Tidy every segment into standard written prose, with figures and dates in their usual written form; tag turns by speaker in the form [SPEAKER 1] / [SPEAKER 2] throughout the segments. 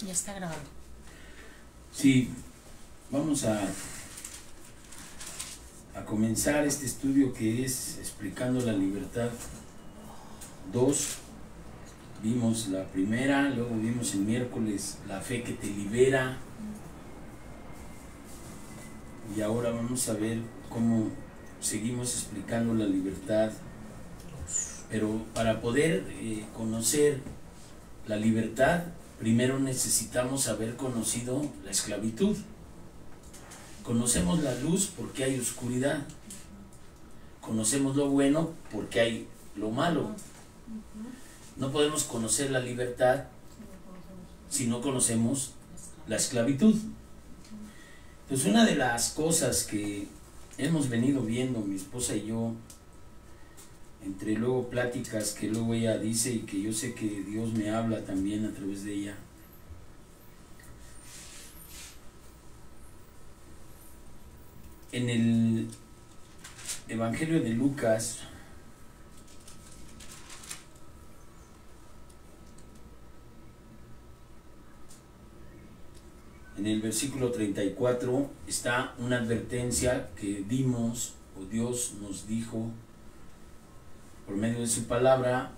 [SPEAKER 1] Ya está grabando.
[SPEAKER 2] Sí, vamos a comenzar este estudio que es Explicando la Libertad 2. Vimos la primera, luego vimos el miércoles La fe que te libera. Y ahora vamos a ver cómo seguimos explicando la libertad. Pero para poder conocer la libertad, primero necesitamos haber conocido la esclavitud. Conocemos la luz porque hay oscuridad. Conocemos lo bueno porque hay lo malo. No podemos conocer la libertad si no conocemos la esclavitud. Entonces, una de las cosas que hemos venido viendo mi esposa y yo, entre luego pláticas que luego ella dice y que yo sé que Dios me habla también a través de ella, en el Evangelio de Lucas, en el versículo 34 está una advertencia que dimos, o Dios nos dijo por medio de su palabra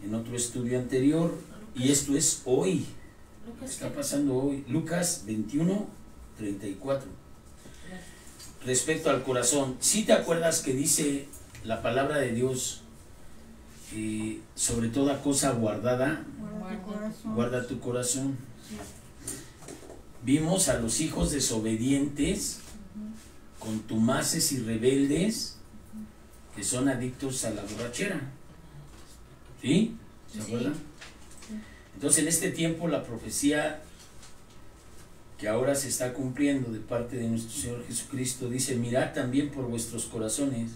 [SPEAKER 2] en otro estudio anterior, y esto es hoy, está pasando hoy. Lucas 21, 34. Respecto al corazón, ¿sí te acuerdas que dice la palabra de Dios, sobre toda cosa guardada, guarda tu corazón? Vimos a los hijos desobedientes, contumaces y rebeldes, que son adictos a la borrachera. ¿Sí? ¿Se acuerdan? Entonces, en este tiempo, la profecía que ahora se está cumpliendo de parte de nuestro Señor Jesucristo dice: mirad también por vuestros corazones,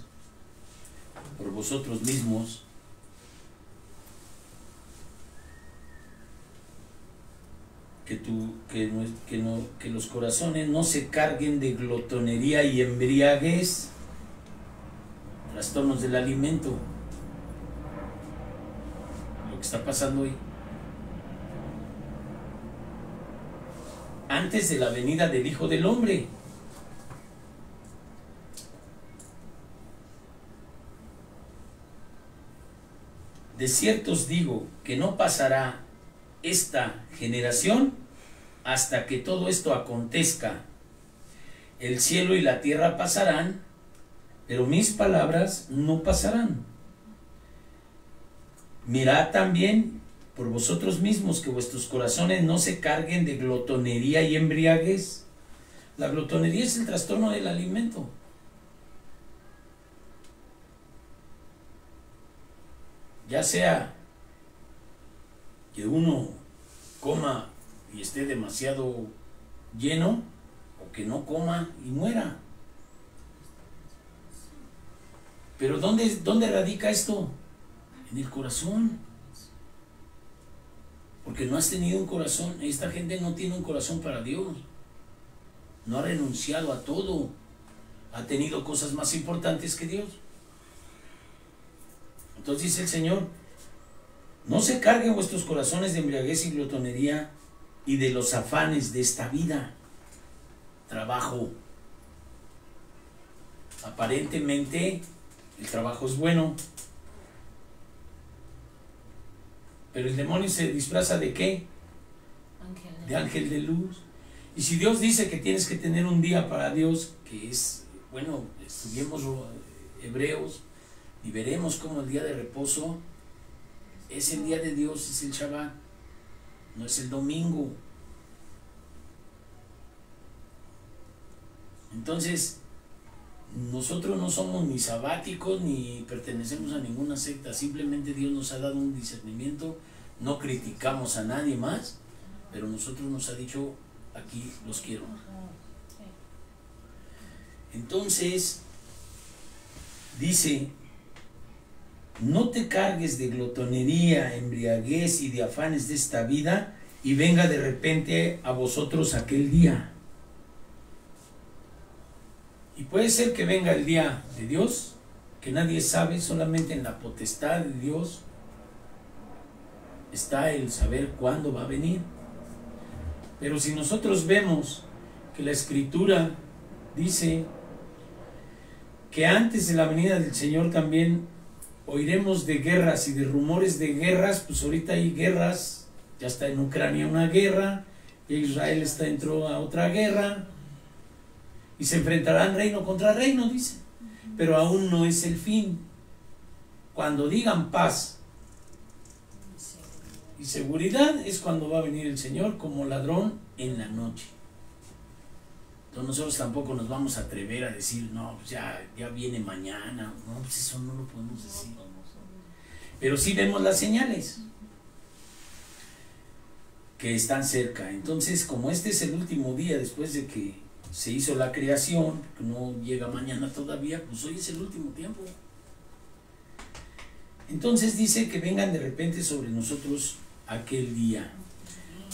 [SPEAKER 2] por vosotros mismos, que los corazones no se carguen de glotonería y embriaguez, trastornos del alimento, lo que está pasando hoy. Antes de la venida del Hijo del Hombre. De cierto os digo que no pasará esta generación hasta que todo esto acontezca. El cielo y la tierra pasarán, pero mis palabras no pasarán. Mirad también por vosotros mismos que vuestros corazones no se carguen de glotonería y embriaguez. La glotonería es el trastorno del alimento. Ya sea que uno coma y esté demasiado lleno, o que no coma y muera. Pero ¿dónde radica esto? En el corazón. Porque no has tenido un corazón. Esta gente no tiene un corazón para Dios. No ha renunciado a todo. Ha tenido cosas más importantes que Dios. Entonces dice el Señor: no se carguen vuestros corazones de embriaguez y glotonería y de los afanes de esta vida. Trabajo. Aparentemente el trabajo es bueno, pero el demonio se disfraza ¿de qué? De ángel de luz. Y si Dios dice que tienes que tener un día para Dios, que es, bueno, estudiemos Hebreos y veremos cómo el día de reposo es el día de Dios, es el Shabbat, no es el domingo. Entonces, nosotros no somos ni sabáticos ni pertenecemos a ninguna secta, simplemente Dios nos ha dado un discernimiento, no criticamos a nadie más, pero nosotros nos ha dicho: aquí los quiero. Entonces, dice: no te cargues de glotonería, embriaguez y de afanes de esta vida, y venga de repente a vosotros aquel día. Y puede ser que venga el día de Dios, que nadie sabe, solamente en la potestad de Dios está el saber cuándo va a venir. Pero si nosotros vemos que la Escritura dice que antes de la venida del Señor también oiremos de guerras y de rumores de guerras, pues ahorita hay guerras, ya está en Ucrania una guerra, y Israel entró a otra guerra, y se enfrentarán reino contra reino, dice, pero aún no es el fin. Cuando digan paz y seguridad es cuando va a venir el Señor como ladrón en la noche. Entonces nosotros tampoco nos vamos a atrever a decir, no, pues ya viene mañana, no, pues eso no lo podemos decir. Pero sí vemos las señales que están cerca. Entonces, como este es el último día después de que se hizo la creación, que no llega mañana todavía, pues hoy es el último tiempo. Entonces dice que vengan de repente sobre nosotros aquel día.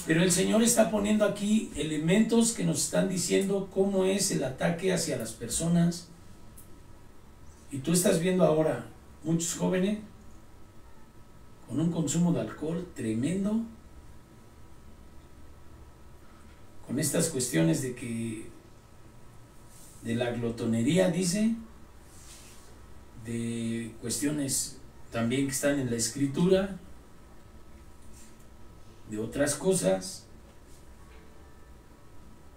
[SPEAKER 2] Pero el Señor está poniendo aquí elementos que nos están diciendo cómo es el ataque hacia las personas. Y tú estás viendo ahora muchos jóvenes con un consumo de alcohol tremendo, con estas cuestiones de la glotonería, dice, de cuestiones también que están en la Escritura, de otras cosas.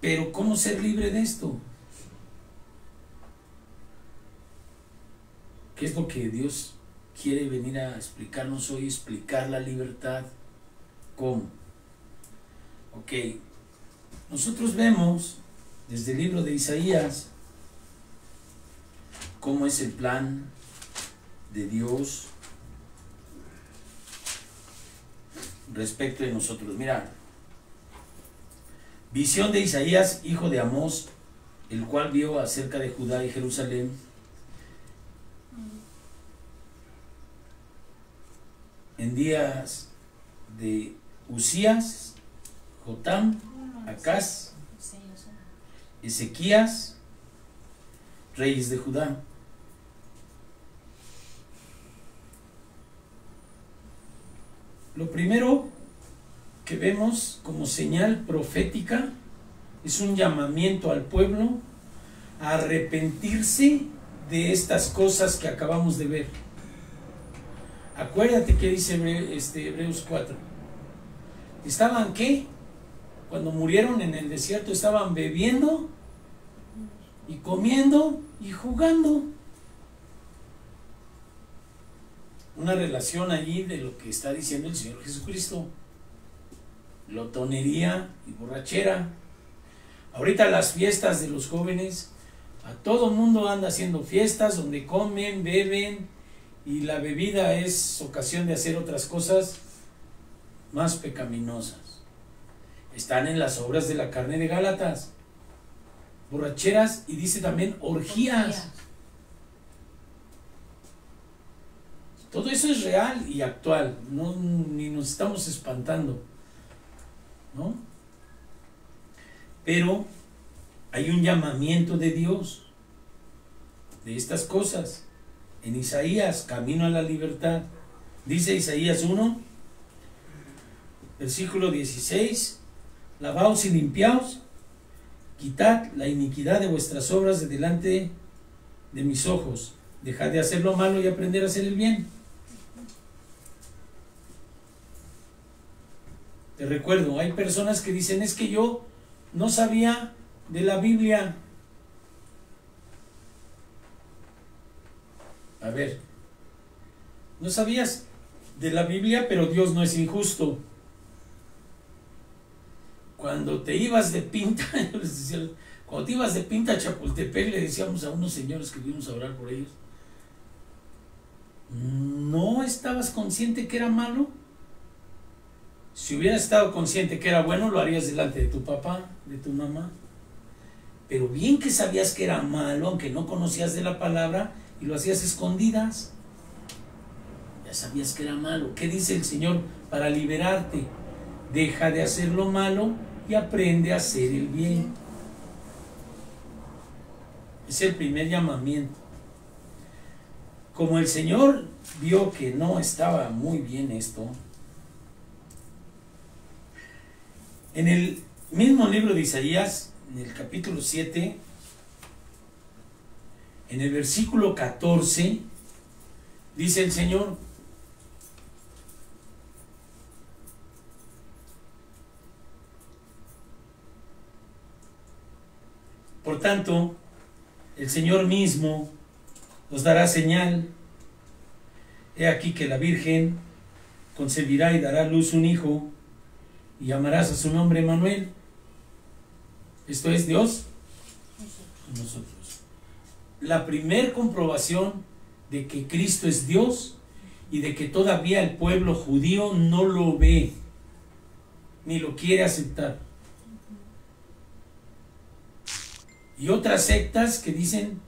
[SPEAKER 2] Pero ¿cómo ser libre de esto? ¿Qué es lo que Dios quiere venir a explicarnos hoy? Explicar la libertad. ¿Cómo? Ok, nosotros vemos desde el libro de Isaías cómo es el plan de Dios respecto de nosotros. Mira, visión de Isaías, hijo de Amós, el cual vio acerca de Judá y Jerusalén en días de Usías, Jotam, Acaz, Ezequías, reyes de Judá. Lo primero que vemos como señal profética es un llamamiento al pueblo a arrepentirse de estas cosas que acabamos de ver. Acuérdate que dice Hebreos 4. ¿Estaban qué? Cuando murieron en el desierto estaban bebiendo y comiendo y jugando. Una relación allí de lo que está diciendo el Señor Jesucristo. Glotonería y borrachera. Ahorita las fiestas de los jóvenes, a todo mundo anda haciendo fiestas donde comen, beben, y la bebida es ocasión de hacer otras cosas más pecaminosas. Están en las obras de la carne de Gálatas. Borracheras, y dice también orgías. Todo eso es real y actual, no, ni nos estamos espantando, ¿no? Pero hay un llamamiento de Dios de estas cosas. En Isaías, camino a la libertad, dice Isaías 1, versículo 16: lavaos y limpiaos, quitad la iniquidad de vuestras obras de delante de mis ojos, dejad de hacer lo malo y aprender a hacer el bien. Te recuerdo, hay personas que dicen, es que yo no sabía de la Biblia. A ver, no sabías de la Biblia, pero Dios no es injusto. Cuando te ibas de pinta, cuando te ibas de pinta a Chapultepec, le decíamos a unos señores que íbamos a orar por ellos, ¿no estabas consciente que era malo? Si hubieras estado consciente que era bueno, lo harías delante de tu papá, de tu mamá. Pero bien que sabías que era malo, aunque no conocías de la palabra, y lo hacías escondidas. Ya sabías que era malo. ¿Qué dice el Señor para liberarte? Deja de hacer lo malo y aprende a hacer el bien. Es el primer llamamiento. Como el Señor vio que no estaba muy bien esto, en el Mismo libro de Isaías, en el capítulo 7, en el versículo 14, dice el Señor: por tanto, el Señor mismo os dará señal. He aquí que la Virgen concebirá y dará a luz un hijo, y llamarás a su nombre Emmanuel. Esto es Dios con nosotros. La primer comprobación de que Cristo es Dios y de que todavía el pueblo judío no lo ve ni lo quiere aceptar. Y otras sectas que dicen: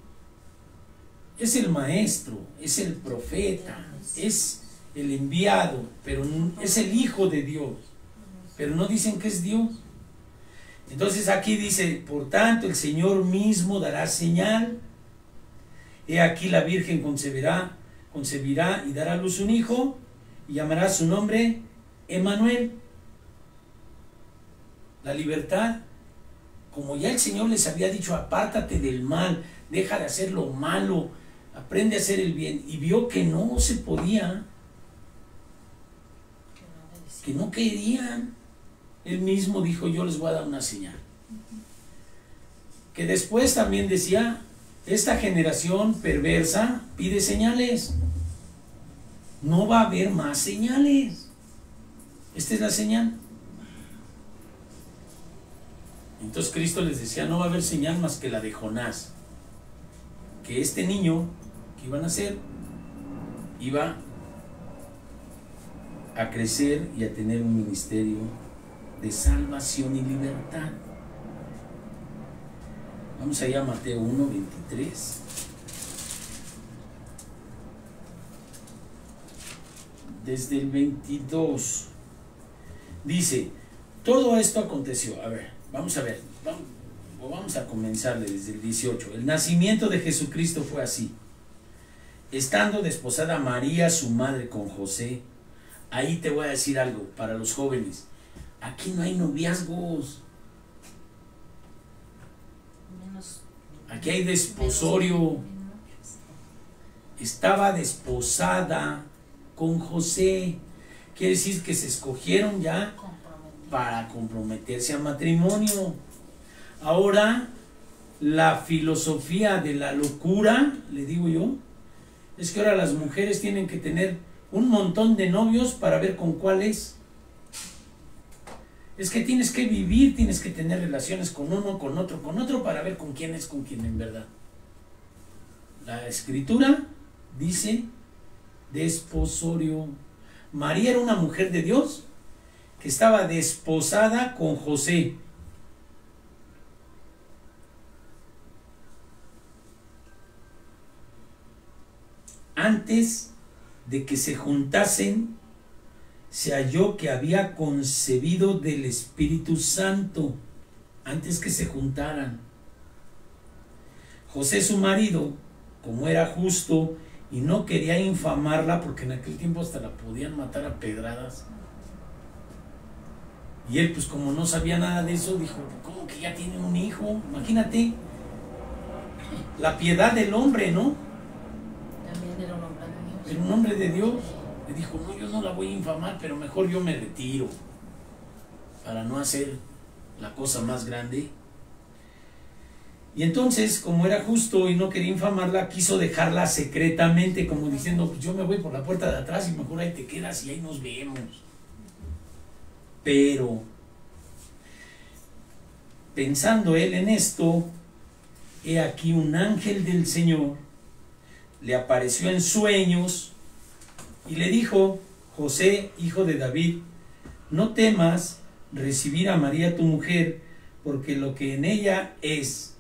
[SPEAKER 2] es el maestro, es el profeta, es el enviado, pero es el Hijo de Dios, pero no dicen que es Dios. Entonces aquí dice: por tanto el Señor mismo dará señal. He aquí la Virgen concebirá y dará a luz un hijo, y llamará su nombre Emmanuel. La libertad, como ya el Señor les había dicho: apártate del mal, deja de hacer lo malo, aprende a hacer el bien, y vio que no se podía, que no querían. Él mismo dijo: yo les voy a dar una señal. Que después también decía: esta generación perversa pide señales. No va a haber más señales. Esta es la señal. Entonces Cristo les decía: no va a haber señal más que la de Jonás, que este niño que iban a nacer iba a crecer y a tener un ministerio de salvación y libertad. Vamos allá a Mateo 1:23. Desde el 22 dice: todo esto aconteció. A ver, vamos a ver, vamos a comenzarle desde el 18. El nacimiento de Jesucristo fue así: estando desposada María, su madre, con José. Ahí te voy a decir algo para los jóvenes: aquí no hay noviazgos, aquí hay desposorio. Estaba desposada con José, quiere decir que se escogieron ya para comprometerse a matrimonio. Ahora, la filosofía de la locura, le digo yo, es que ahora las mujeres tienen que tener un montón de novios para ver con cuál es. Es que tienes que vivir, tienes que tener relaciones con uno, con otro, para ver con quién es con quién en verdad. La Escritura dice desposorio. María era una mujer de Dios que estaba desposada con José. Antes de que se juntasen, se halló que había concebido del Espíritu Santo. Antes que se juntaran. José, su marido, como era justo y no quería infamarla, porque en aquel tiempo hasta la podían matar a pedradas, y él, pues como no sabía nada de eso, dijo: ¿cómo que ya tiene un hijo? Imagínate la piedad del hombre, ¿no?
[SPEAKER 1] También era un hombre de Dios.
[SPEAKER 2] Era un hombre de Dios. Le dijo: no, yo no la voy a infamar, pero mejor yo me retiro para no hacer la cosa más grande. Y entonces, como era justo y no quería infamarla, quiso dejarla secretamente, como diciendo: pues yo me voy por la puerta de atrás y mejor ahí te quedas y ahí nos vemos. Pero, pensando él en esto, he aquí un ángel del Señor le apareció en sueños y le dijo: José, hijo de David, no temas recibir a María tu mujer, porque lo que en ella es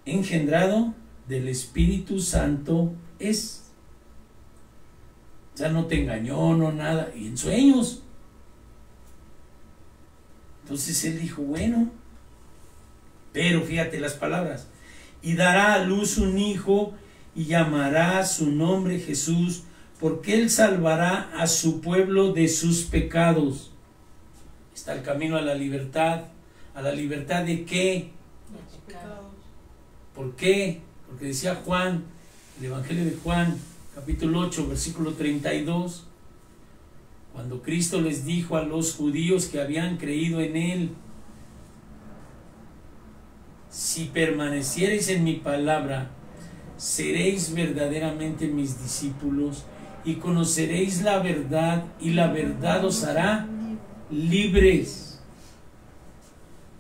[SPEAKER 2] engendrado del Espíritu Santo es. O sea, no te engañó, no nada, y en sueños. Entonces él dijo: bueno, pero fíjate las palabras: y dará a luz un hijo y llamará su nombre Jesús, porque él salvará a su pueblo de sus pecados. Está el camino a la libertad, ¿A la libertad de qué? ¿Por qué? Porque decía Juan, el Evangelio de Juan, capítulo 8, versículo 32, cuando Cristo les dijo a los judíos que habían creído en Él: si permaneciereis en mi palabra, seréis verdaderamente mis discípulos y conoceréis la verdad, y la verdad os hará libres.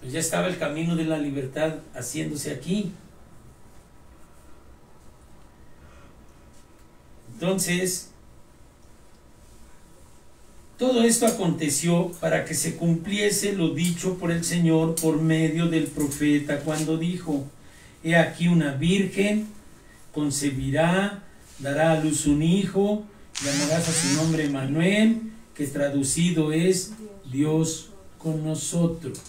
[SPEAKER 2] Pues ya estaba el camino de la libertad haciéndose aquí. Entonces, todo esto aconteció para que se cumpliese lo dicho por el Señor por medio del profeta, cuando dijo: he aquí una virgen concebirá, dará a luz un hijo, llamarás a su nombre Emmanuel, que traducido es Dios con nosotros.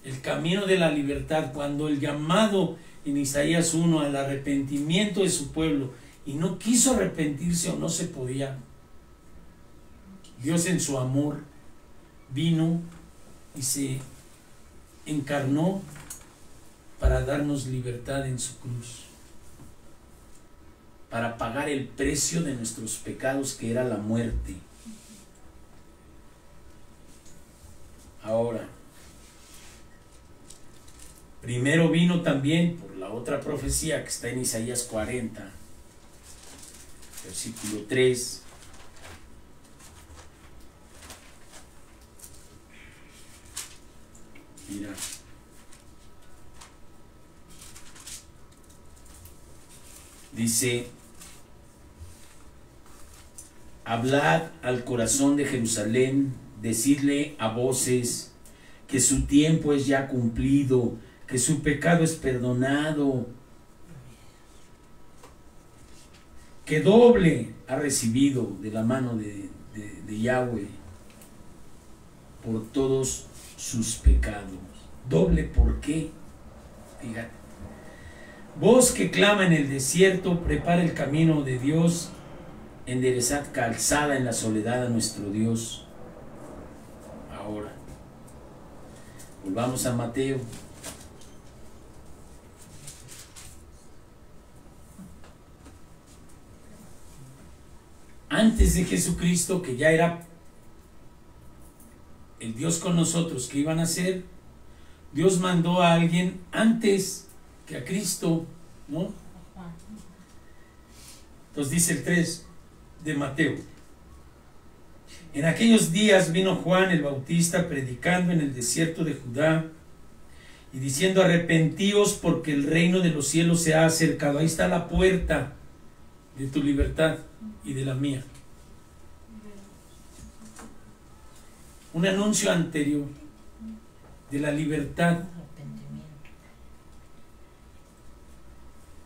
[SPEAKER 2] El camino de la libertad, cuando el llamado en Isaías 1 al arrepentimiento de su pueblo, y no quiso arrepentirse o no se podía, Dios en su amor vino y se encarnó para darnos libertad en su cruz, para pagar el precio de nuestros pecados, que era la muerte. Ahora, primero vino también por la otra profecía que está en Isaías 40, versículo 3. Mira. Dice: hablad al corazón de Jerusalén, decidle a voces que su tiempo es ya cumplido, que su pecado es perdonado, que doble ha recibido de la mano de Yahweh por todos sus pecados. ¿Doble por qué? Fíjate. Voz que clama en el desierto, prepara el camino de Dios, enderezad calzada en la soledad a nuestro Dios. Ahora, volvamos a Mateo. Antes de Jesucristo, que ya era el Dios con nosotros, que iban a ser, Dios mandó a alguien antes que a Cristo, ¿no? Entonces dice el 3 de Mateo: en aquellos días vino Juan el Bautista predicando en el desierto de Judá y diciendo: arrepentíos, porque el reino de los cielos se ha acercado. Ahí está la puerta de tu libertad y de la mía. Un anuncio anterior de la libertad.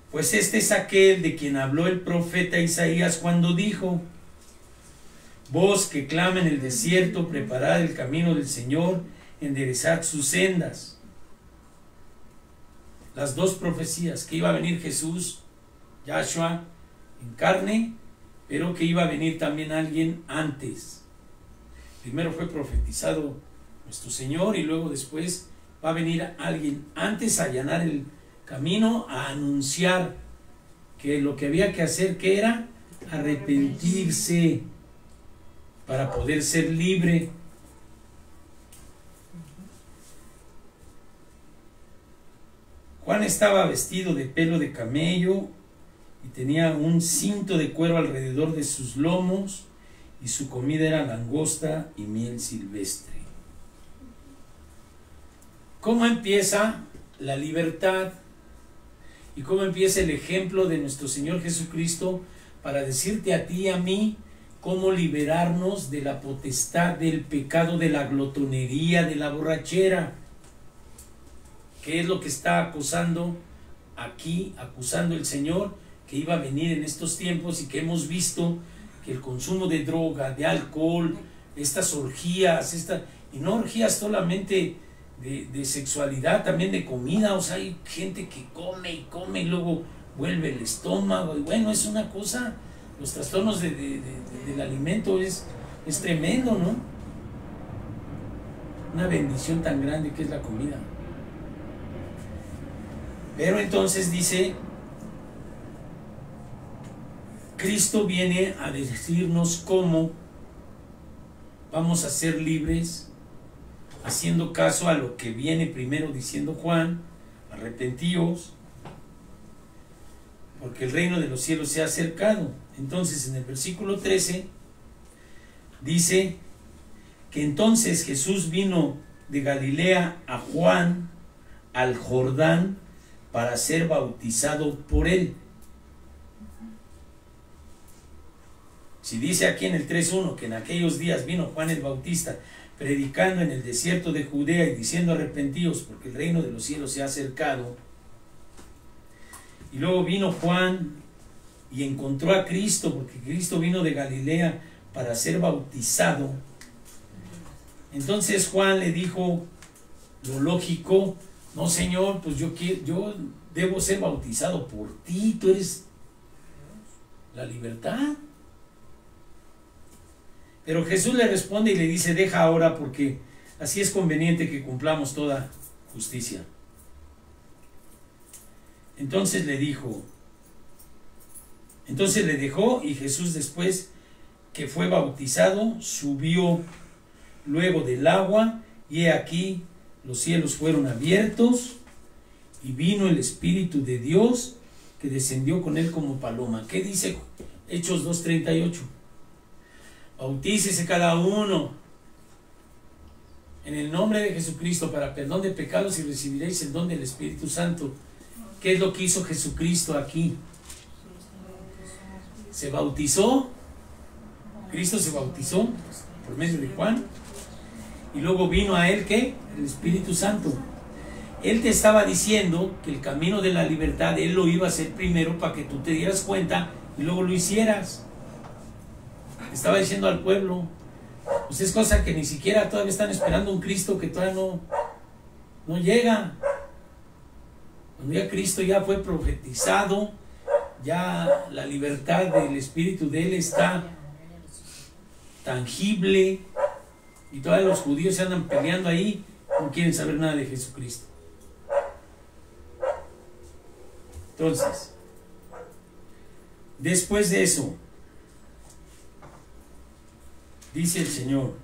[SPEAKER 2] Pues este es aquel de quien habló el profeta Isaías cuando dijo: voz que clama en el desierto, preparad el camino del Señor, enderezad sus sendas. Las dos profecías: que iba a venir Jesús, Yahshua, en carne, pero que iba a venir también alguien antes. Primero fue profetizado nuestro Señor, y luego después va a venir alguien antes a allanar el camino, a anunciar que lo que había que hacer, que era arrepentirse para poder ser libre. Juan estaba vestido de pelo de camello y tenía un cinto de cuero alrededor de sus lomos, y su comida era langosta y miel silvestre. ¿Cómo empieza la libertad? ¿Y cómo empieza el ejemplo de nuestro Señor Jesucristo para decirte a ti y a mí cómo liberarnos de la potestad del pecado, de la glotonería, de la borrachera? ¿Qué es lo que está acusando el Señor? Que iba a venir en estos tiempos, y que hemos visto que el consumo de droga, de alcohol, estas orgías, y no orgías solamente de sexualidad, también de comida. O sea, hay gente que come y luego vuelve el estómago, y bueno, es una cosa, los trastornos del alimento es tremendo, ¿no? una bendición tan grande que es la comida. Pero entonces dice, Cristo viene a decirnos cómo vamos a ser libres, haciendo caso a lo que viene primero diciendo Juan: arrepentíos, porque el reino de los cielos se ha acercado. Entonces en el versículo 13 dice que entonces Jesús vino de Galilea a Juan al Jordán para ser bautizado por él. Si dice aquí en el 3:1 que en aquellos días vino Juan el Bautista predicando en el desierto de Judea y diciendo: arrepentíos, porque el reino de los cielos se ha acercado. Y luego vino Juan y encontró a Cristo, porque Cristo vino de Galilea para ser bautizado. Entonces Juan le dijo lo lógico: no, Señor, pues yo debo ser bautizado por ti, tú eres la libertad. Pero Jesús le responde y le dice: deja ahora, porque así es conveniente que cumplamos toda justicia. Entonces le dejó, y Jesús, después que fue bautizado, subió luego del agua, y he aquí los cielos fueron abiertos y vino el Espíritu de Dios, que descendió con él como paloma. ¿Qué dice Hechos 2:38? Bautícese cada uno en el nombre de Jesucristo para perdón de pecados y recibiréis el don del Espíritu Santo. ¿Qué es lo que hizo Jesucristo aquí? Se bautizó. Cristo se bautizó por medio de Juan, y luego vino a él, ¿qué? El Espíritu Santo. Él te estaba diciendo que el camino de la libertad él lo iba a hacer primero para que tú te dieras cuenta y luego lo hicieras. Estaba diciendo al pueblo, pues es cosa que ni siquiera todavía están esperando un Cristo que todavía no llega. Cuando ya Cristo ya fue profetizado, ya la libertad del Espíritu de él está tangible, y todos los judíos se andan peleando ahí, no quieren saber nada de Jesucristo. Entonces, después de eso, dice el Señor: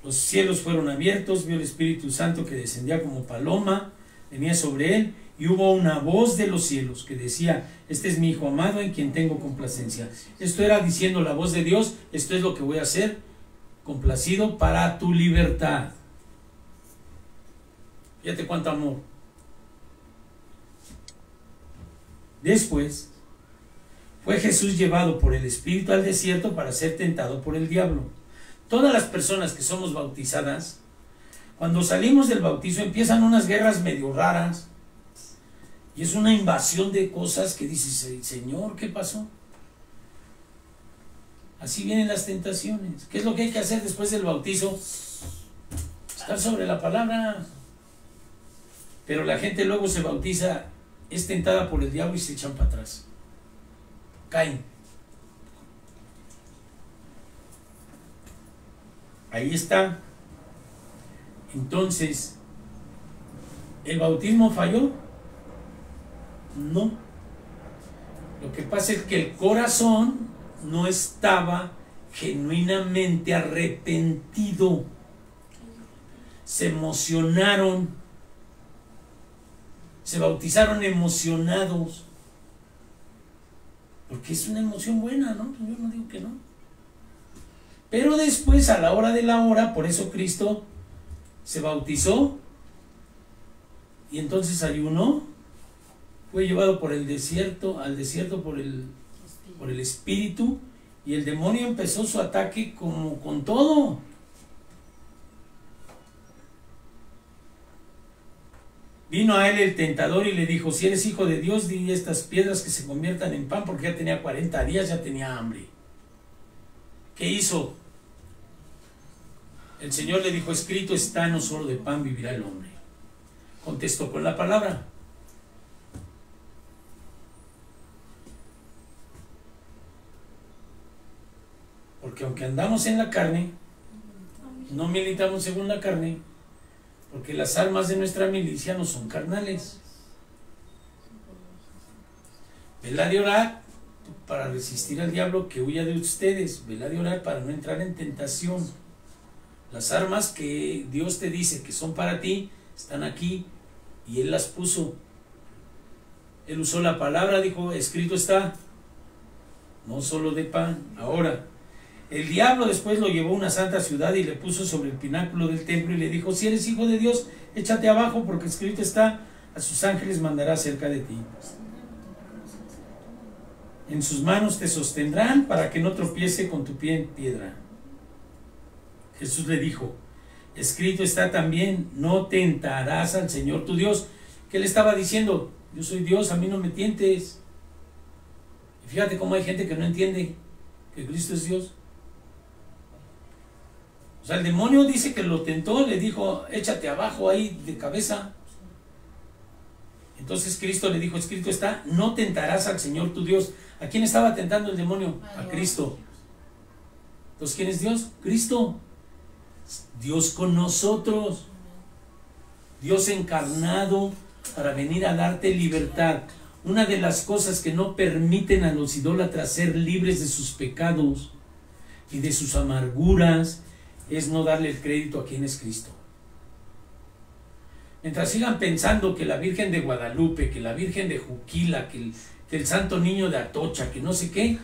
[SPEAKER 2] los cielos fueron abiertos, vio el Espíritu Santo que descendía como paloma, venía sobre él, y hubo una voz de los cielos que decía: este es mi Hijo amado en quien tengo complacencia. Esto era diciendo la voz de Dios: esto es lo que voy a hacer, complacido para tu libertad. Fíjate cuánto amor. Después fue Jesús llevado por el Espíritu al desierto para ser tentado por el diablo. Todas las personas que somos bautizadas, cuando salimos del bautizo empiezan unas guerras medio raras, y es una invasión de cosas que dices: Señor, ¿qué pasó? Así vienen las tentaciones. ¿Qué es lo que hay que hacer después del bautizo? Estar sobre la palabra. Pero la gente luego se bautiza, es tentada por el diablo y se echan para atrás. Caen. Ahí está. Entonces, ¿el bautismo falló? No. Lo que pasa es que el corazón no estaba genuinamente arrepentido. Se emocionaron. Se bautizaron emocionados. Porque es una emoción buena, ¿no? Yo no digo que no. Pero después, a la hora de la hora, por eso Cristo se bautizó y entonces ayunó, fue llevado por el desierto, al desierto por el Espíritu, y el demonio empezó su ataque como con todo. Vino a él el tentador y le dijo: si eres hijo de Dios, di a estas piedras que se conviertan en pan, porque ya tenía 40 días, ya tenía hambre. ¿Qué hizo? El Señor le dijo: escrito está, no solo de pan vivirá el hombre. Contestó con la palabra. Porque aunque andamos en la carne, No militamos según la carne, porque las armas de nuestra milicia no son carnales. Velad y orad para resistir al diablo que huya de ustedes. Velad y orad para no entrar en tentación. Las armas que Dios te dice que son para ti están aquí y Él las puso. Él usó la palabra, dijo, escrito está, no solo de pan. Ahora, el diablo después lo llevó a una santa ciudad y le puso sobre el pináculo del templo y le dijo, si eres hijo de Dios, échate abajo, porque escrito está, a sus ángeles mandará cerca de ti. En sus manos te sostendrán para que no tropiece con tu pie en piedra. Jesús le dijo, escrito está también, no tentarás al Señor tu Dios. ¿Qué le estaba diciendo? Yo soy Dios, a mí no me tientes. Y fíjate cómo hay gente que no entiende que Cristo es Dios. O sea, el demonio dice que lo tentó, le dijo, échate abajo ahí de cabeza. Entonces Cristo le dijo, escrito está, no tentarás al Señor tu Dios. ¿A quién estaba tentando el demonio? A Cristo. Entonces, ¿quién es Dios? Cristo. Dios con nosotros. Dios encarnado para venir a darte libertad. Una de las cosas que no permiten a los idólatras ser libres de sus pecados y de sus amarguras es no darle el crédito a quien es Cristo. Mientras sigan pensando que la Virgen de Guadalupe, que la Virgen de Juquila, que el Santo Niño de Atocha, que no sé qué,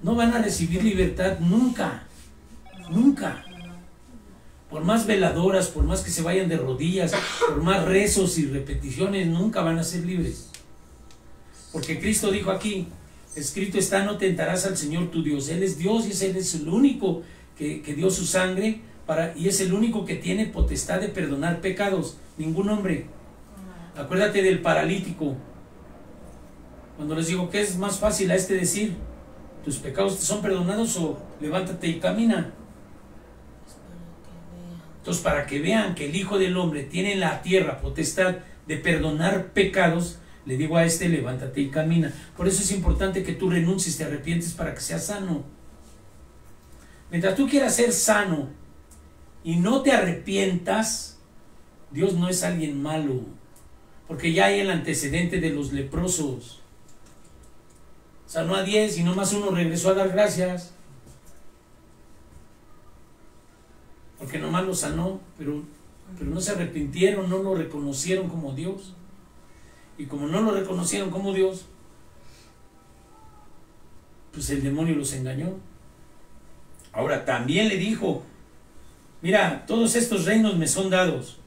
[SPEAKER 2] no van a recibir libertad nunca, nunca. Por más veladoras, por más que se vayan de rodillas, por más rezos y repeticiones, nunca van a ser libres. Porque Cristo dijo aquí, escrito está, no tentarás al Señor tu Dios. Él es Dios y Él es el único que dio su sangre y es el único que tiene potestad de perdonar pecados. Ningún hombre. Acuérdate del paralítico. Cuando les digo que es más fácil a decir, ¿tus pecados te son perdonados o levántate y camina? Entonces, para que vean que el Hijo del Hombre tiene en la tierra potestad de perdonar pecados, le digo a levántate y camina. Por eso es importante que tú renuncies, te arrepientes para que seas sano. Mientras tú quieras ser sano y no te arrepientas, Dios no es alguien malo, porque ya hay el antecedente de los leprosos. Sanó a 10 y nomás uno regresó a dar gracias. Porque nomás lo sanó, pero no se arrepintieron, no lo reconocieron como Dios. Y como no lo reconocieron como Dios, pues el demonio los engañó. Ahora también le dijo, mira, todos estos reinos me son dados,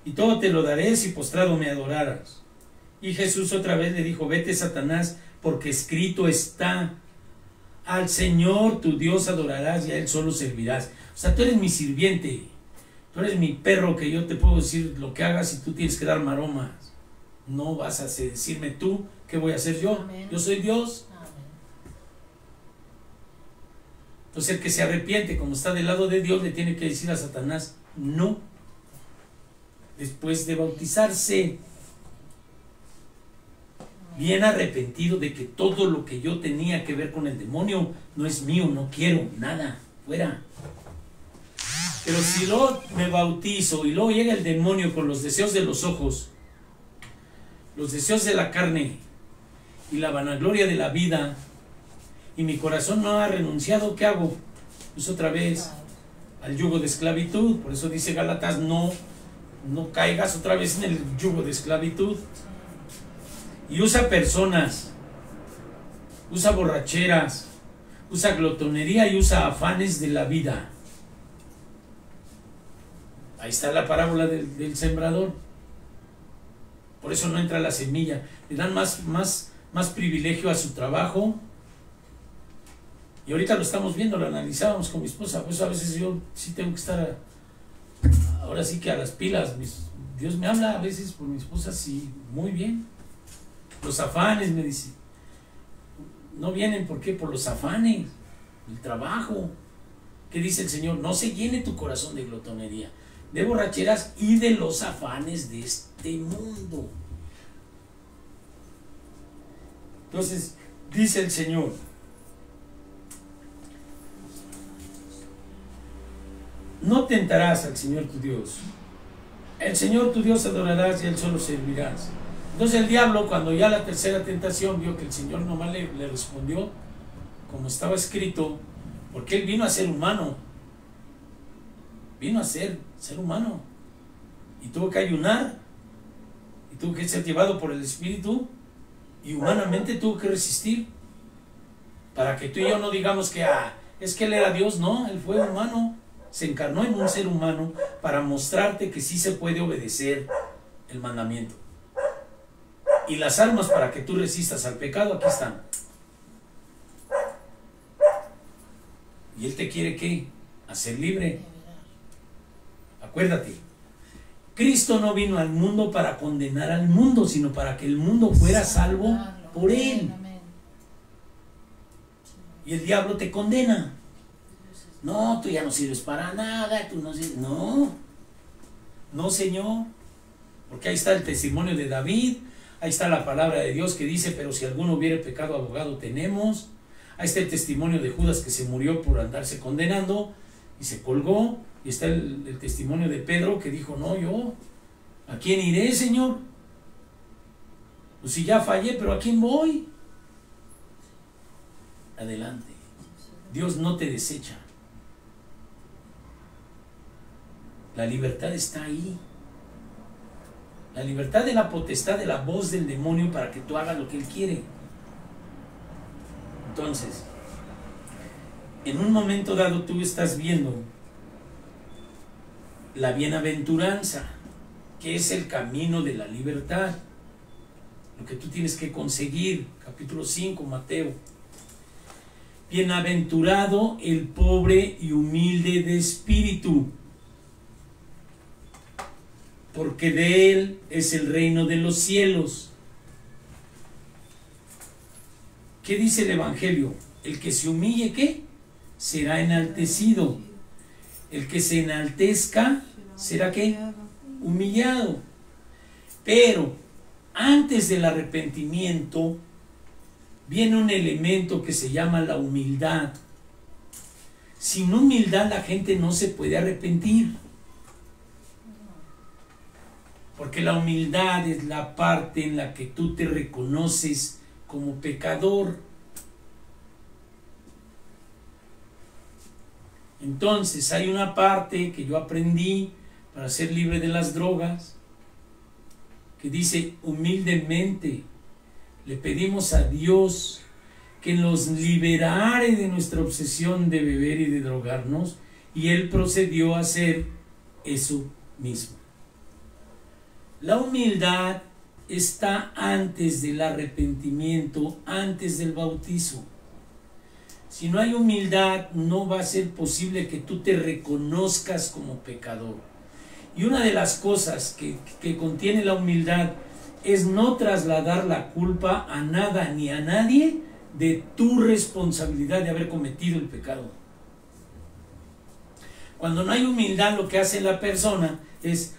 [SPEAKER 2] y todo te lo daré si postrado me adoraras. Y Jesús otra vez le dijo, vete, Satanás, porque escrito está, al Señor tu Dios adorarás y a Él solo servirás. O sea, tú eres mi sirviente, tú eres mi perro que yo te puedo decir lo que hagas y tú tienes que dar maromas. No vas a decirme tú qué voy a hacer yo.
[SPEAKER 1] Amén.
[SPEAKER 2] Yo soy Dios.
[SPEAKER 1] Amén.
[SPEAKER 2] Entonces el que se arrepiente, como está del lado de Dios, le tiene que decir a Satanás, no. Después de bautizarse, bien arrepentido de que todo lo que yo tenía que ver con el demonio no es mío, no quiero nada, fuera. Pero si luego me bautizo y luego llega el demonio con los deseos de los ojos, los deseos de la carne y la vanagloria de la vida, y mi corazón no ha renunciado, ¿qué hago? Pues otra vez al yugo de esclavitud. Por eso dice Gálatas, no caigas otra vez en el yugo de esclavitud. Y usa personas, usa borracheras, usa glotonería y usa afanes de la vida. Ahí está la parábola del sembrador. Por eso no entra la semilla. Le dan más privilegio a su trabajo. Y ahorita lo estamos viendo, lo analizábamos con mi esposa. Pues a veces yo sí tengo que estar ahora sí que a las pilas. Dios me habla a veces por mi esposa, sí, muy bien. Los afanes, me dice. No vienen, ¿por qué? Por los afanes, el trabajo. ¿Qué dice el Señor? No se llene tu corazón de glotonería, de borracheras y de los afanes de este mundo. Entonces, dice el Señor, no tentarás al Señor tu Dios. El Señor tu Dios adorarás y Él solo servirás. Entonces el diablo, cuando ya la tercera tentación vio que el Señor nomás le respondió como estaba escrito, porque Él vino a ser humano, vino a ser humano, y tuvo que ayunar, y tuvo que ser llevado por el Espíritu, y humanamente tuvo que resistir, para que tú y yo no digamos que es que Él era Dios. No, Él fue humano, se encarnó en un ser humano para mostrarte que sí se puede obedecer el mandamiento. Y las armas para que tú resistas al pecado aquí están. Y Él te quiere, ¿qué? Hacer libre. Acuérdate, Cristo no vino al mundo para condenar al mundo, sino para que el mundo fuera salvo por Él. Y el diablo te condena. No, tú ya no sirves para nada, tú no sirves. No, no, Señor. Porque ahí está el testimonio de David, ahí está la palabra de Dios que dice, pero si alguno hubiere pecado, abogado tenemos. Ahí está el testimonio de Judas que se murió por andarse condenando y se colgó. Y está el testimonio de Pedro que dijo, no, yo, ¿a quién iré, Señor? Pues si ya fallé, pero ¿a quién voy? Adelante. Dios no te desecha. La libertad está ahí. La libertad de la potestad de la voz del demonio para que tú hagas lo que Él quiere. Entonces, en un momento dado tú estás viendo la bienaventuranza, que es el camino de la libertad, lo que tú tienes que conseguir. Capítulo 5, Mateo. Bienaventurado el pobre y humilde de espíritu, porque de Él es el reino de los cielos. ¿Qué dice el Evangelio? El que se humille, ¿qué? Será enaltecido. El que se enaltezca, ¿será qué? Humillado. Pero antes del arrepentimiento viene un elemento que se llama la humildad. Sin humildad la gente no se puede arrepentir. Porque la humildad es la parte en la que tú te reconoces como pecador. Entonces hay una parte que yo aprendí para ser libre de las drogas, que dice: humildemente le pedimos a Dios que nos liberare de nuestra obsesión de beber y de drogarnos, y Él procedió a hacer eso mismo. La humildad está antes del arrepentimiento, antes del bautizo. Si no hay humildad, no va a ser posible que tú te reconozcas como pecador. Y una de las cosas que contiene la humildad es no trasladar la culpa a nada ni a nadie de tu responsabilidad de haber cometido el pecado. Cuando no hay humildad, lo que hace la persona es: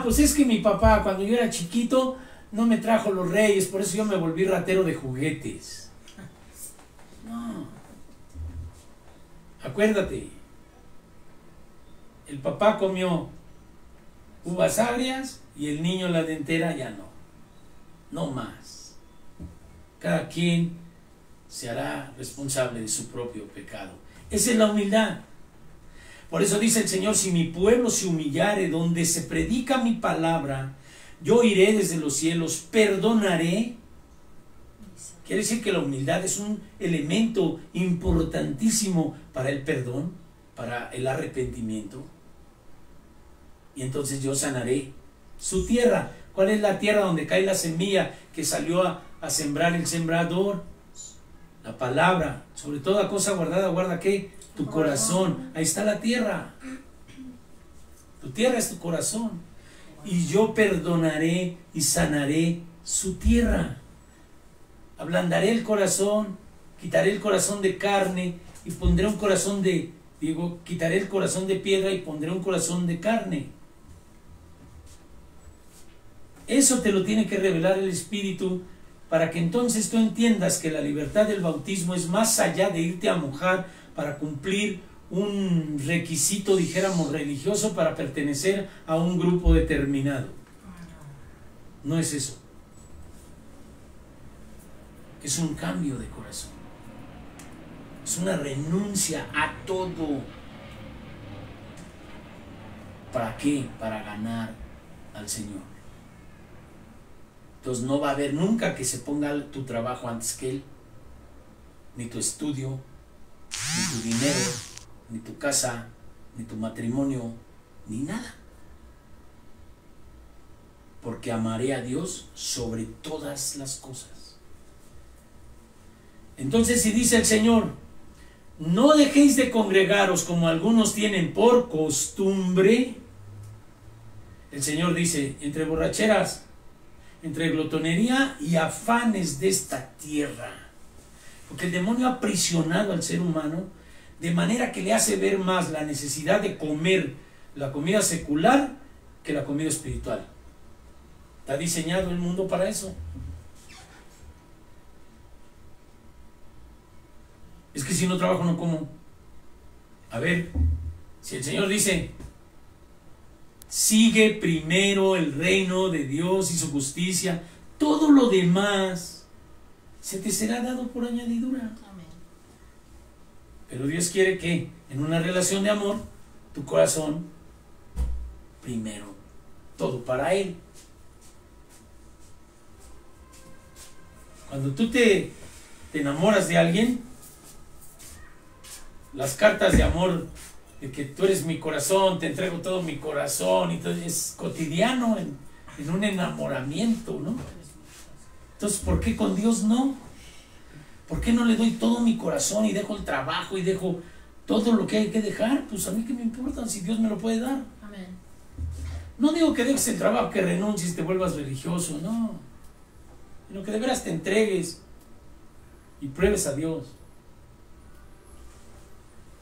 [SPEAKER 2] pues es que mi papá cuando yo era chiquito no me trajo los reyes, por eso yo me volví ratero de juguetes. No. Acuérdate, el papá comió uvas agrias y el niño la dentera ya no. No más. Cada quien se hará responsable de su propio pecado. Esa es la humildad. Por eso dice el Señor: si mi pueblo se humillare, donde se predica mi palabra, yo iré desde los cielos, perdonaré. Quiere decir que la humildad es un elemento importantísimo para el perdón, para el arrepentimiento. Y entonces yo sanaré su tierra. ¿Cuál es la tierra donde cae la semilla que salió a sembrar el sembrador? La palabra. Sobre toda cosa guardada, guarda ¿qué? Tu corazón. Ahí está la tierra. Tu tierra es tu corazón. Y yo perdonaré y sanaré su tierra. Ablandaré el corazón, quitaré el corazón de carne y pondré un corazón de, quitaré el corazón de piedra y pondré un corazón de carne. Eso te lo tiene que revelar el Espíritu, para que entonces tú entiendas que la libertad del bautismo es más allá de irte a mojar para cumplir
[SPEAKER 3] un requisito, dijéramos, religioso para pertenecer a un grupo determinado. No es eso. Es un cambio de corazón. Es una renuncia a todo. ¿Para qué? Para ganar al Señor. Entonces no va a haber nunca que se ponga tu trabajo antes que Él, ni tu estudio, ni tu dinero, ni tu casa, ni tu matrimonio, ni nada. Porque amaré a Dios sobre todas las cosas. Entonces, si dice el Señor, no dejéis de congregaros como algunos tienen por costumbre, el Señor dice, entre borracheras, entre glotonería y afanes de esta tierra. Porque el demonio ha aprisionado al ser humano de manera que le hace ver más la necesidad de comer la comida secular que la comida espiritual. Está diseñado el mundo para eso. Es que si no trabajo no como. A ver, si el Señor dice, sigue primero el reino de Dios y su justicia, todo lo demás se te será dado por añadidura.
[SPEAKER 1] Amén.
[SPEAKER 3] Pero Dios quiere que en una relación de amor, tu corazón primero, todo para Él. Cuando tú te enamoras de alguien, las cartas de amor, de que tú eres mi corazón, te entrego todo mi corazón, y todo, es cotidiano en un enamoramiento, ¿no? Entonces, ¿por qué con Dios no? ¿Por qué no le doy todo mi corazón y dejo el trabajo y dejo todo lo que hay que dejar? Pues a mí qué me importa si Dios me lo puede dar.
[SPEAKER 1] Amén.
[SPEAKER 3] No digo que dejes el trabajo, que renuncies, te vuelvas religioso, no. Sino que de veras te entregues y pruebes a Dios.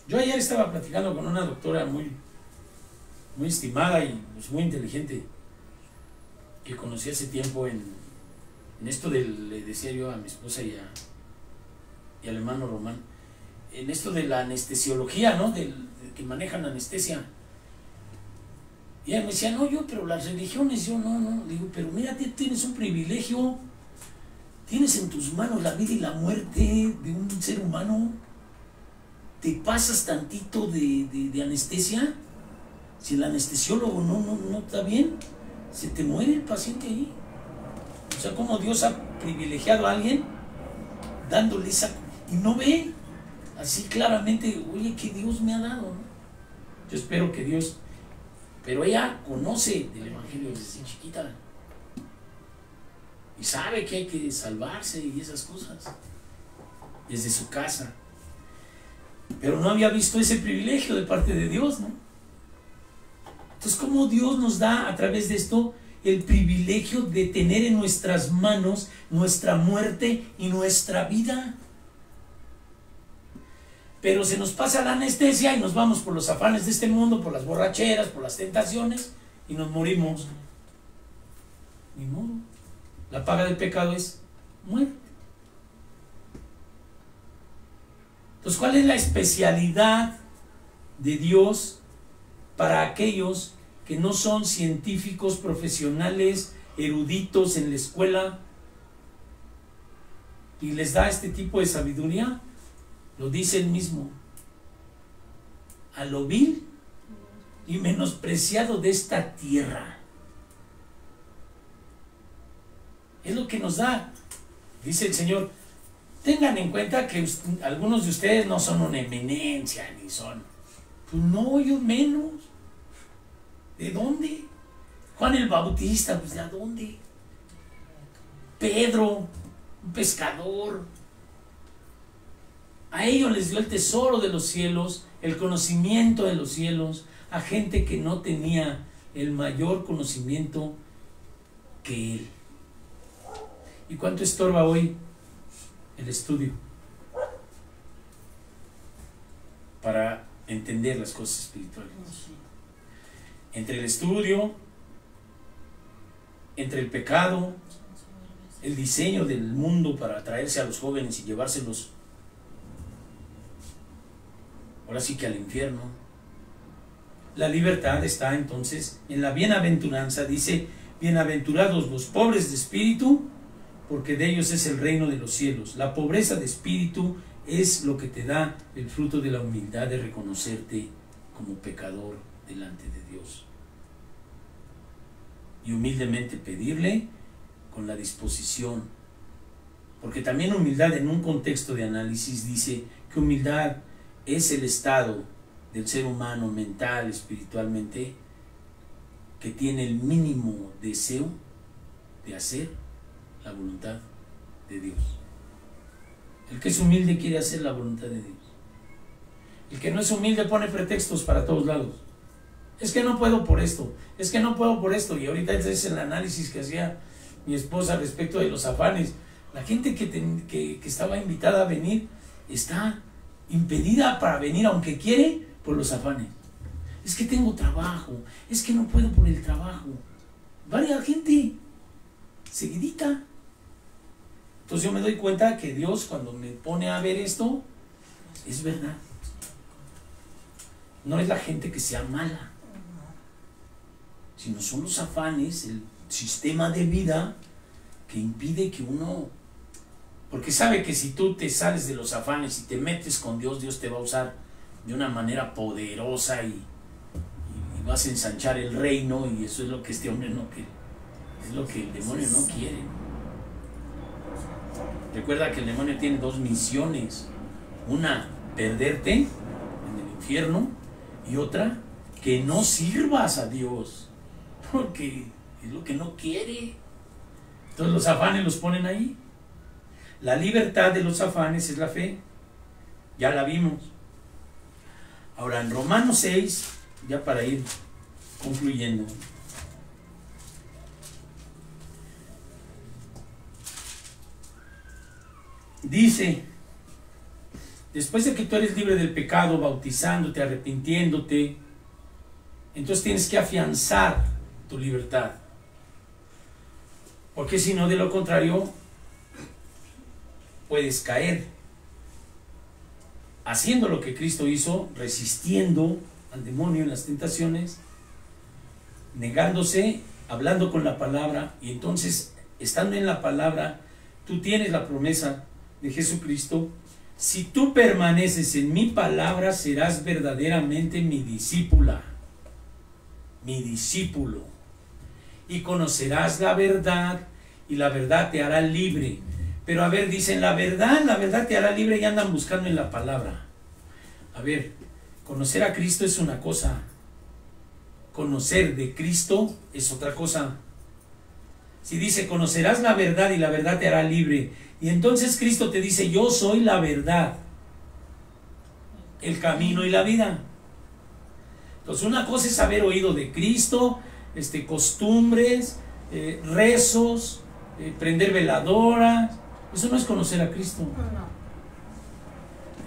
[SPEAKER 3] Yo ayer estaba platicando con una doctora muy estimada y pues, muy inteligente, que conocí hace tiempo en esto le decía yo a mi esposa y al hermano Román, en esto de la anestesiología, ¿no? De que manejan anestesia. Y ella me decía, no, pero las religiones, yo no. Digo, pero mira, tienes un privilegio, tienes en tus manos la vida y la muerte de un ser humano. Te pasas tantito de anestesia, si el anestesiólogo no está bien, se te muere el paciente ahí. O sea, como Dios ha privilegiado a alguien dándole esa, y no ve así claramente, oye, que Dios me ha dado, ¿no? Yo espero que Dios, pero ella conoce del Evangelio desde chiquita y sabe que hay que salvarse y esas cosas desde su casa, pero no había visto ese privilegio de parte de Dios, ¿no? Entonces, ¿cómo Dios nos da a través de esto el privilegio de tener en nuestras manos nuestra muerte y nuestra vida? Pero se nos pasa la anestesia y nos vamos por los afanes de este mundo, por las borracheras, por las tentaciones, y nos morimos. Ni modo. La paga del pecado es muerte. Entonces, ¿cuál es la especialidad de Dios para aquellos que no son científicos, profesionales, eruditos en la escuela, y les da este tipo de sabiduría? Lo dice él mismo: a lo vil y menospreciado de esta tierra. Es lo que nos da. Dice el Señor: tengan en cuenta que algunos de ustedes no son una eminencia, ni son, pues no, yo menos. ¿De dónde? Juan el Bautista, pues ¿de dónde? Pedro, un pescador. A ellos les dio el tesoro de los cielos, el conocimiento de los cielos, a gente que no tenía el mayor conocimiento que él. ¿Y cuánto estorba hoy el estudio para entender las cosas espirituales? Entre el estudio, entre el pecado, el diseño del mundo para atraerse a los jóvenes y llevárselos
[SPEAKER 2] ahora sí que al infierno.
[SPEAKER 3] La libertad está entonces en la bienaventuranza. Dice, bienaventurados los pobres de espíritu, porque de ellos es el reino de los cielos. La pobreza de espíritu es lo que te da el fruto de la humildad, de reconocerte como pecador delante de Dios. Y humildemente pedirle con la disposición. Porque también humildad, en un contexto de análisis, dice que humildad es el estado del ser humano mental, espiritualmente, que tiene el mínimo deseo de hacer la voluntad de Dios. El que es humilde quiere hacer la voluntad de Dios. El que no es humilde pone pretextos para todos lados. Es que no puedo por esto, es que no puedo por esto. Y ahorita ese es el análisis que hacía mi esposa respecto de los afanes. La gente que estaba invitada a venir está impedida para venir, aunque quiere, por los afanes. Es que tengo trabajo, es que no puedo por el trabajo. Varia gente, seguidita. Entonces yo me doy cuenta que Dios, cuando me pone a ver esto, es verdad. No es la gente que sea mala, sino son los afanes, el sistema de vida que impide que uno... Porque sabe que si tú te sales de los afanes y te metes con Dios, Dios te va a usar de una manera poderosa y vas a ensanchar el reino, y eso es lo que este hombre no quiere. Es lo que el demonio no quiere. Recuerda que el demonio tiene dos misiones. Una, perderte en el infierno, y otra, que no sirvas a Dios, porque es lo que no quiere. Entonces los afanes los ponen ahí. La libertad de los afanes es la fe. Ya la vimos. Ahora en Romanos 6, ya para ir concluyendo, dice, después de que tú eres libre del pecado, bautizándote, arrepintiéndote, entonces tienes que afianzar tu libertad. Porque si no, de lo contrario, puedes caer haciendo lo que Cristo hizo, resistiendo al demonio en las tentaciones, negándose, hablando con la palabra. Y entonces, estando en la palabra, tú tienes la promesa de Jesucristo: si tú permaneces en mi palabra, serás verdaderamente mi discípula, mi discípulo, y conocerás la verdad, y la verdad te hará libre. Pero a ver, dicen la verdad te hará libre, y andan buscando en la palabra. A ver, conocer a Cristo es una cosa, conocer de Cristo es otra cosa. Si dice conocerás la verdad y la verdad te hará libre, y entonces Cristo te dice yo soy la verdad, el camino y la vida. Entonces una cosa es haber oído de Cristo, costumbres, rezos, prender veladoras. Eso no es conocer a Cristo.
[SPEAKER 1] No.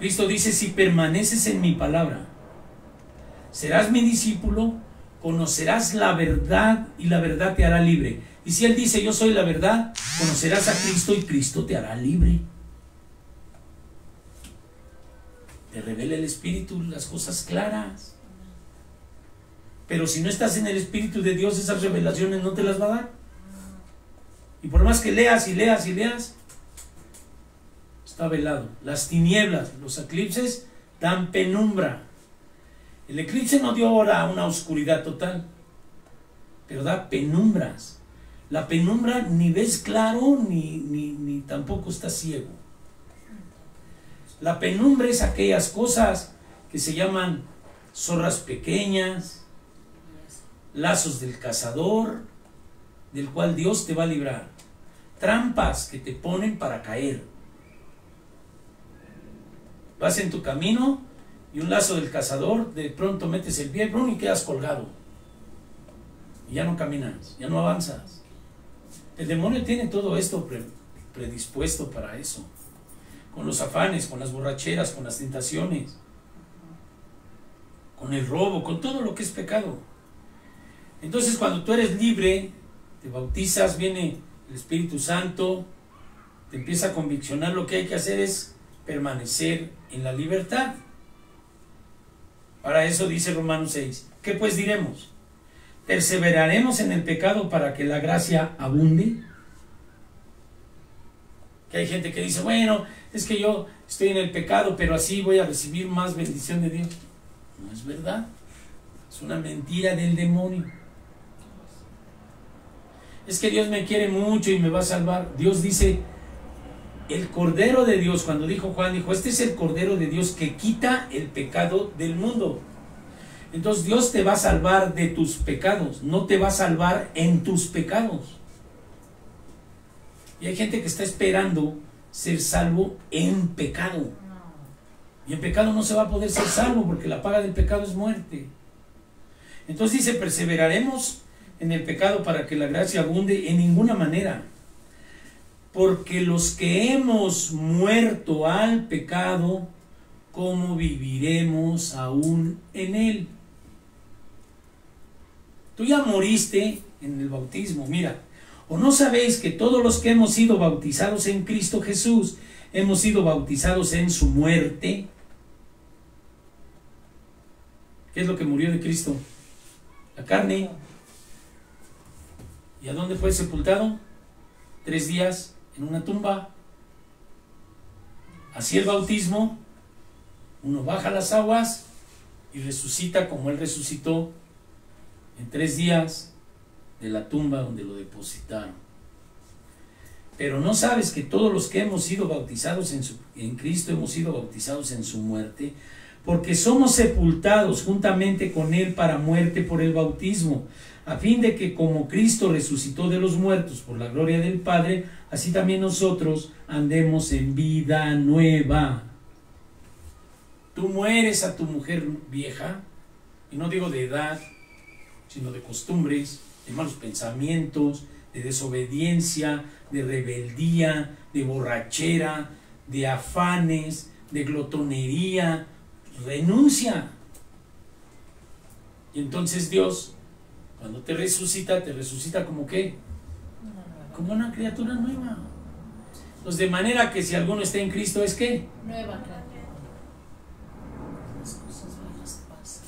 [SPEAKER 3] Cristo dice: si permaneces en mi palabra, serás mi discípulo, conocerás la verdad y la verdad te hará libre. Y si Él dice yo soy la verdad, conocerás a Cristo y Cristo te hará libre. Te revela el Espíritu las cosas claras. Pero si no estás en el Espíritu de Dios, esas revelaciones no te las va a dar. Y por más que leas y leas y leas, está velado. Las tinieblas, los eclipses dan penumbra. El eclipse no dio ahora una oscuridad total, pero da penumbras. La penumbra ni ves claro ni tampoco estás ciego. La penumbra es aquellas cosas que se llaman zorras pequeñas, lazos del cazador, del cual Dios te va a librar, trampas que te ponen para caer. Vas en tu camino y un lazo del cazador, de pronto metes el pie y quedas colgado. Y ya no caminas, ya no avanzas. El demonio tiene todo esto predispuesto para eso. Con los afanes, con las borracheras, con las tentaciones, con el robo, con todo lo que es pecado. Entonces cuando tú eres libre, te bautizas, viene el Espíritu Santo, te empieza a conviccionar. Lo que hay que hacer es permanecer en la libertad. Para eso dice Romanos 6. ¿Qué pues diremos? ¿Perseveraremos en el pecado para que la gracia abunde? Que hay gente que dice, bueno, es que yo estoy en el pecado, pero así voy a recibir más bendición de Dios. No es verdad. Es una mentira del demonio. Es que Dios me quiere mucho y me va a salvar. Dios dice, el Cordero de Dios, cuando dijo Juan, dijo, este es el Cordero de Dios que quita el pecado del mundo. Entonces Dios te va a salvar de tus pecados, no te va a salvar en tus pecados. Y hay gente que está esperando ser salvo en pecado. Y en pecado no se va a poder ser salvo porque la paga del pecado es muerte. Entonces dice, perseveraremos en el pecado para que la gracia abunde. En ninguna manera. Porque los que hemos muerto al pecado, ¿cómo viviremos aún en él? Tú ya moriste en el bautismo. Mira, ¿o no sabéis que todos los que hemos sido bautizados en Cristo Jesús, hemos sido bautizados en su muerte? ¿Qué es lo que murió de Cristo? La carne. ¿Y a dónde fue sepultado? 3 días en una tumba. Así el bautismo, uno baja las aguas y resucita como Él resucitó en 3 días de la tumba donde lo depositaron. Pero no sabes que todos los que hemos sido bautizados en Cristo hemos sido bautizados en su muerte, porque somos sepultados juntamente con Él para muerte por el bautismo, a fin de que como Cristo resucitó de los muertos por la gloria del Padre, así también nosotros andemos en vida nueva. Tú mueres a tu mujer vieja, y no digo de edad, sino de costumbres, de malos pensamientos, de desobediencia, de rebeldía, de borrachera, de afanes, de glotonería. Renuncia. Y entonces Dios, cuando te resucita como ¿qué? Como una criatura nueva. Pues de manera que si alguno está en Cristo, ¿es qué?
[SPEAKER 1] Nueva criatura. Las cosas viejas pasan.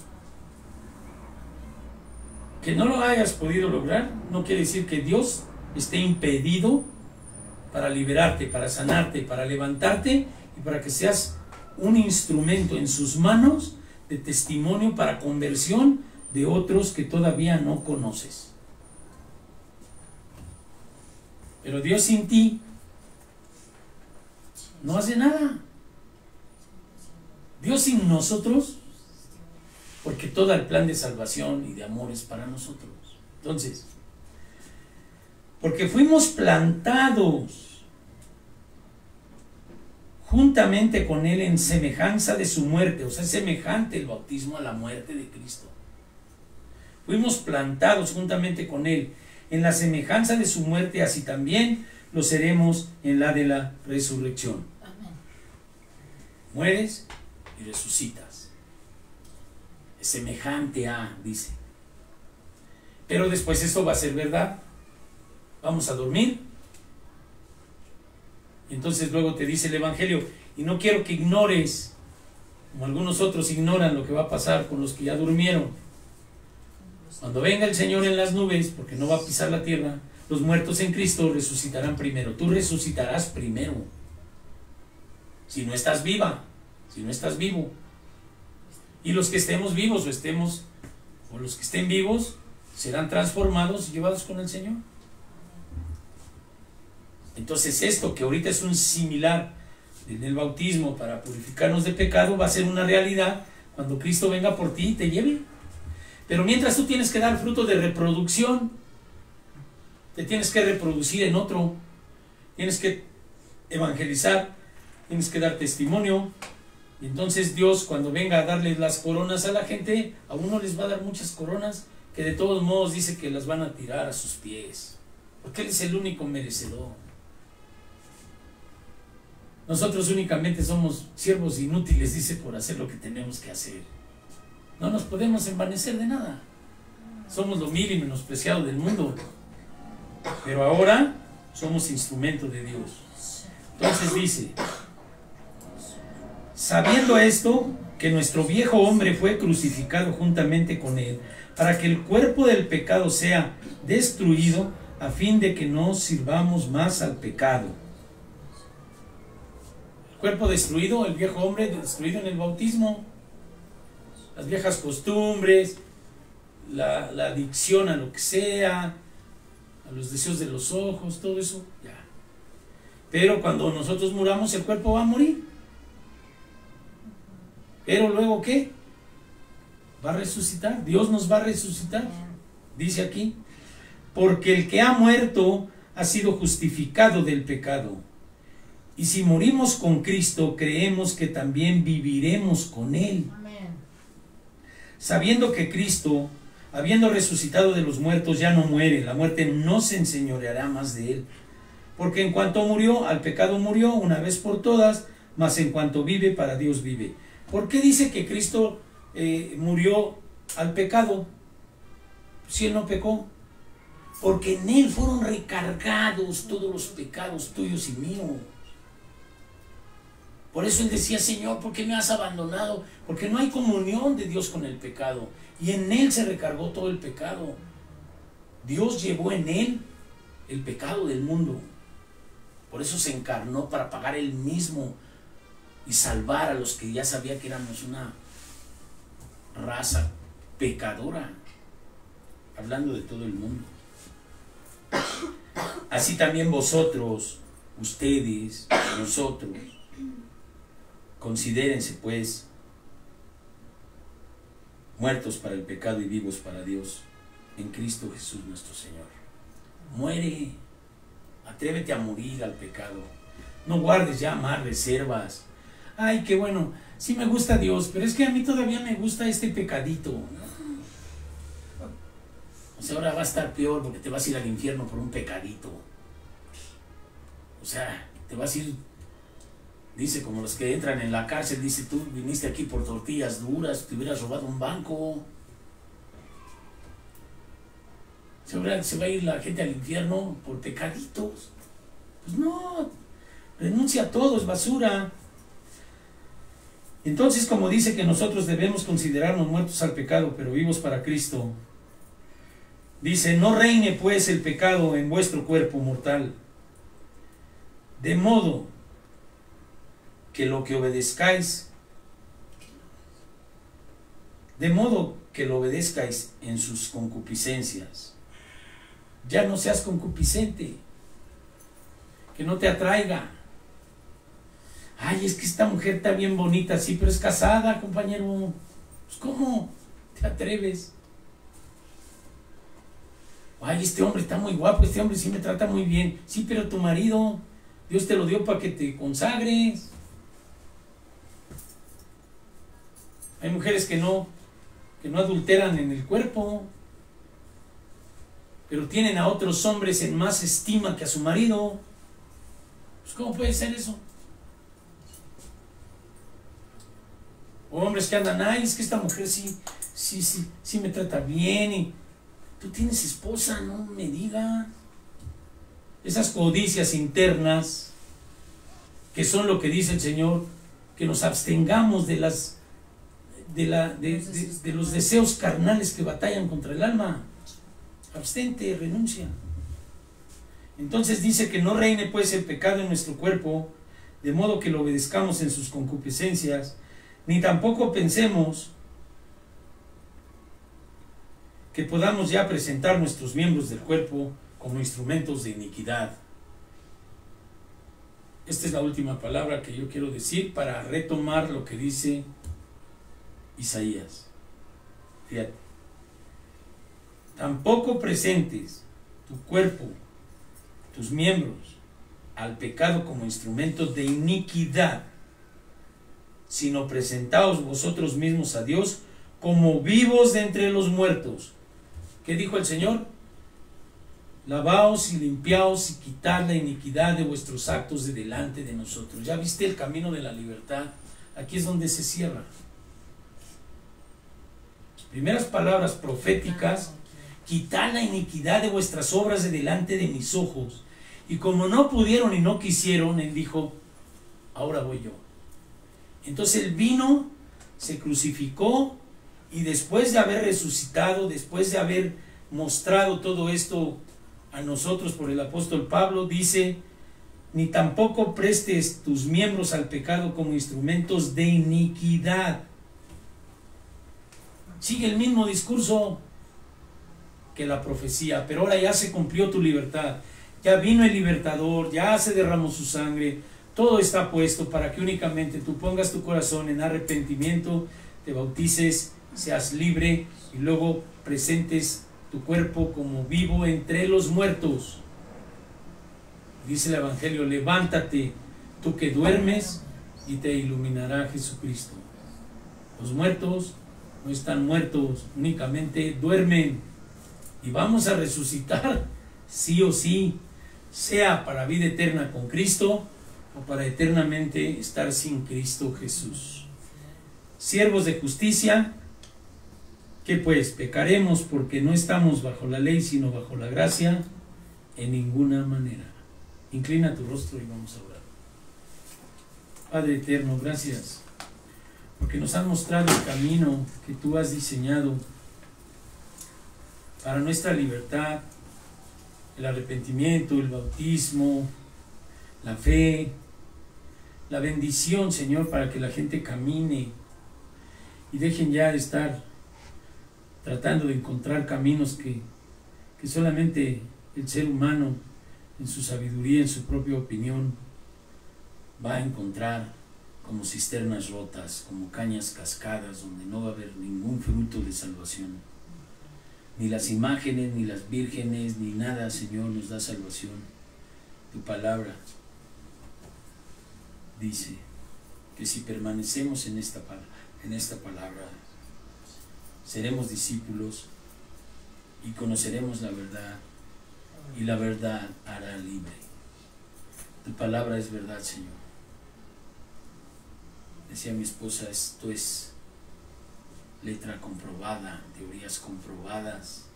[SPEAKER 3] Que no lo hayas podido lograr no quiere decir que Dios esté impedido para liberarte, para sanarte, para levantarte y para que seas un instrumento en sus manos de testimonio para conversión de otros que todavía no conoces. Pero Dios sin ti no hace nada. Dios sin nosotros, porque todo el plan de salvación y de amor es para nosotros. Entonces, porque fuimos plantados juntamente con Él en semejanza de su muerte, o sea, es semejante el bautismo a la muerte de Cristo. Fuimos plantados juntamente con Él en la semejanza de su muerte, así también lo seremos en la de la resurrección.
[SPEAKER 1] Amén.
[SPEAKER 3] Mueres y resucitas. Es semejante a, dice. Pero después esto va a ser verdad. Vamos a dormir. Y entonces luego te dice el Evangelio, y no quiero que ignores, como algunos otros ignoran lo que va a pasar con los que ya durmieron. Cuando venga el Señor en las nubes, porque no va a pisar la tierra, los muertos en Cristo resucitarán primero. Tú resucitarás primero. Si no estás viva, si no estás vivo. Y los que estemos vivos o los que estén vivos, serán transformados y llevados con el Señor. Entonces esto que ahorita es un similar del bautismo para purificarnos de pecado, va a ser una realidad cuando Cristo venga por ti y te lleve. Pero mientras tú tienes que dar fruto de reproducción, te tienes que reproducir en otro, tienes que evangelizar, tienes que dar testimonio. Y entonces Dios, cuando venga a darles las coronas a la gente, a uno les va a dar muchas coronas que de todos modos dice que las van a tirar a sus pies, porque Él es el único merecedor. Nosotros únicamente somos siervos inútiles, dice, por hacer lo que tenemos que hacer. No nos podemos envanecer de nada. Somos lo vil y menospreciado del mundo. Pero ahora somos instrumento de Dios. Entonces dice, sabiendo esto, que nuestro viejo hombre fue crucificado juntamente con él, para que el cuerpo del pecado sea destruido, a fin de que no sirvamos más al pecado. El cuerpo destruido, el viejo hombre destruido en el bautismo, las viejas costumbres, la adicción a lo que sea, a los deseos de los ojos, todo eso, ya. Pero cuando nosotros muramos, el cuerpo va a morir. Pero luego, ¿qué? Va a resucitar. Dios nos va a resucitar. Dice aquí, porque el que ha muerto ha sido justificado del pecado. Y si morimos con Cristo, creemos que también viviremos con Él.
[SPEAKER 1] Amén.
[SPEAKER 3] Sabiendo que Cristo, habiendo resucitado de los muertos, ya no muere, la muerte no se enseñoreará más de Él. Porque en cuanto murió, al pecado murió una vez por todas, mas en cuanto vive, para Dios vive. ¿Por qué dice que Cristo murió al pecado si Él no pecó? Porque en Él fueron recargados todos los pecados tuyos y míos. Por eso Él decía, Señor, ¿por qué me has abandonado? Porque no hay comunión de Dios con el pecado. Y en Él se recargó todo el pecado. Dios llevó en Él el pecado del mundo. Por eso se encarnó, para pagar Él mismo y salvar a los que ya sabía que éramos una raza pecadora, hablando de todo el mundo. Así también vosotros, ustedes, nosotros, considérense pues muertos para el pecado y vivos para Dios en Cristo Jesús nuestro Señor. Muere, atrévete a morir al pecado, no guardes ya más reservas. Ay, qué bueno, sí me gusta Dios, pero es que a mí todavía me gusta este pecadito. O sea, ahora va a estar peor porque te vas a ir al infierno por un pecadito. O sea, te vas a ir, dice, como los que entran en la cárcel, dice, tú viniste aquí por tortillas duras, te hubieras robado un banco. Se va a ir la gente al infierno por pecaditos. Pues no, renuncia a todo, es basura. Entonces, como dice que nosotros debemos considerarnos muertos al pecado, pero vivos para Cristo, dice, no reine pues el pecado en vuestro cuerpo mortal, de modo que lo obedezcáis en sus concupiscencias. Ya no seas concupiscente, que no te atraiga. Ay, es que esta mujer está bien bonita, sí, pero es casada, compañero. Pues, ¿cómo te atreves? Ay, este hombre está muy guapo, este hombre sí me trata muy bien. Sí, pero tu marido, Dios te lo dio para que te consagres. Hay mujeres que no adulteran en el cuerpo, pero tienen a otros hombres en más estima que a su marido. Pues, ¿cómo puede ser eso? O hombres que andan, ay, es que esta mujer sí me trata bien. Y tú tienes esposa, no me digas. Esas codicias internas, que son lo que dice el Señor, que nos abstengamos de los deseos carnales que batallan contra el alma. Abstente, renuncia. Entonces dice que no reine pues el pecado en nuestro cuerpo, de modo que lo obedezcamos en sus concupiscencias, ni tampoco pensemos que podamos ya presentar nuestros miembros del cuerpo como instrumentos de iniquidad. Esta es la última palabra que yo quiero decir para retomar lo que dice Isaías. Fíjate. Tampoco presentes tu cuerpo, tus miembros, al pecado como instrumentos de iniquidad, sino presentaos vosotros mismos a Dios como vivos de entre los muertos. ¿Qué dijo el Señor? Lavaos y limpiaos y quitad la iniquidad de vuestros actos de delante de nosotros. ¿Ya viste el camino de la libertad? Aquí es donde se cierra. Primeras palabras proféticas: quitad la iniquidad de vuestras obras de delante de mis ojos. Y como no pudieron y no quisieron, Él dijo, ahora voy yo. Entonces Él vino se crucificó y después de haber resucitado, después de haber mostrado todo esto a nosotros por el apóstol Pablo, dice: ni tampoco prestes tus miembros al pecado como instrumentos de iniquidad. Sigue el mismo discurso que la profecía, pero ahora ya se cumplió tu libertad, ya vino el libertador, ya se derramó su sangre, todo está puesto para que únicamente tú pongas tu corazón en arrepentimiento, te bautices, seas libre y luego presentes tu cuerpo como vivo entre los muertos. Dice el Evangelio: levántate, tú que duermes, y te iluminará Jesucristo. Los muertos no están muertos, únicamente duermen. Y vamos a resucitar, sí o sí, sea para vida eterna con Cristo o para eternamente estar sin Cristo Jesús. Siervos de justicia, ¿qué pues? ¿Pecaremos porque no estamos bajo la ley sino bajo la gracia? En ninguna manera. Inclina tu rostro y vamos a orar. Padre eterno, gracias porque nos has mostrado el camino que tú has diseñado para nuestra libertad, el arrepentimiento, el bautismo, la fe, la bendición, Señor, para que la gente camine y dejen ya de estar tratando de encontrar caminos que solamente el ser humano, en su sabiduría, en su propia opinión, va a encontrar, como cisternas rotas, como cañas cascadas, donde no va a haber ningún fruto de salvación. Ni las imágenes, ni las vírgenes, ni nada, Señor, nos da salvación. Tu palabra dice que si permanecemos en esta palabra, seremos discípulos y conoceremos la verdad, y la verdad hará libre. Tu palabra es verdad, Señor. Decía mi esposa, esto es letra comprobada, teorías comprobadas.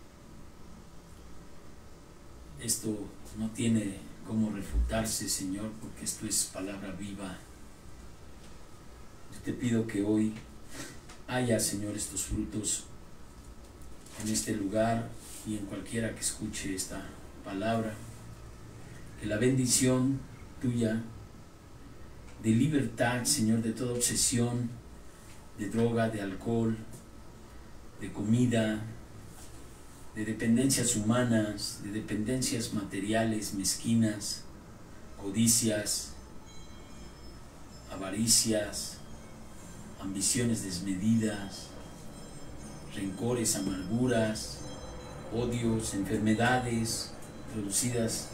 [SPEAKER 3] Esto no tiene cómo refutarse, Señor, porque esto es palabra viva. Yo te pido que hoy haya, Señor, estos frutos en este lugar y en cualquiera que escuche esta palabra. Que la bendición tuya de libertad, Señor, de toda obsesión, de droga, de alcohol, de comida, de dependencias humanas, de dependencias materiales mezquinas, codicias, avaricias, ambiciones desmedidas, rencores, amarguras, odios, enfermedades producidas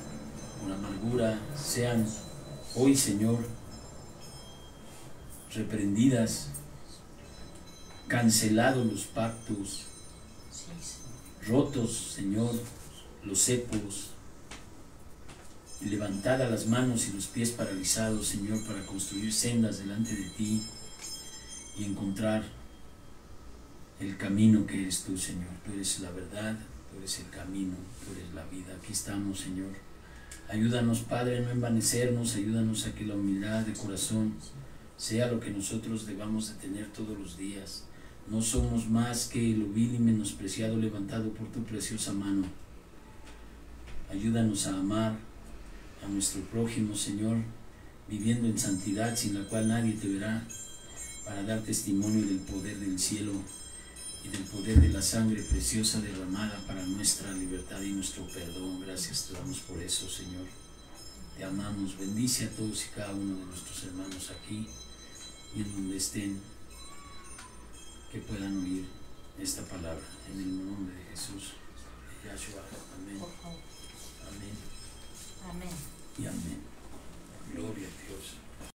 [SPEAKER 3] por amargura, sean hoy, Señor, reprendidas, cancelados los pactos, rotos, Señor, los cepos, y levantadas las manos y los pies paralizados, Señor, para construir sendas delante de ti y encontrar el camino que eres tú, Señor. Tú eres la verdad, tú eres el camino, tú eres la vida. Aquí estamos, Señor. Ayúdanos, Padre, a no envanecernos, ayúdanos a que la humildad de corazón sea lo que nosotros debamos de tener todos los días. No somos más que lo vil y menospreciado levantado por tu preciosa mano. Ayúdanos a amar a nuestro prójimo, Señor, viviendo en santidad sin la cual nadie te verá, para dar testimonio del poder del cielo y del poder de la sangre preciosa derramada para nuestra libertad y nuestro perdón. Gracias te damos por eso, Señor. Te amamos. Bendice a todos y cada uno de nuestros hermanos aquí y en donde estén, que puedan oír esta palabra. En el nombre de Jesús, Yahshua. Amén. Amén.
[SPEAKER 1] Amén.
[SPEAKER 3] Y amén. Gloria a Dios.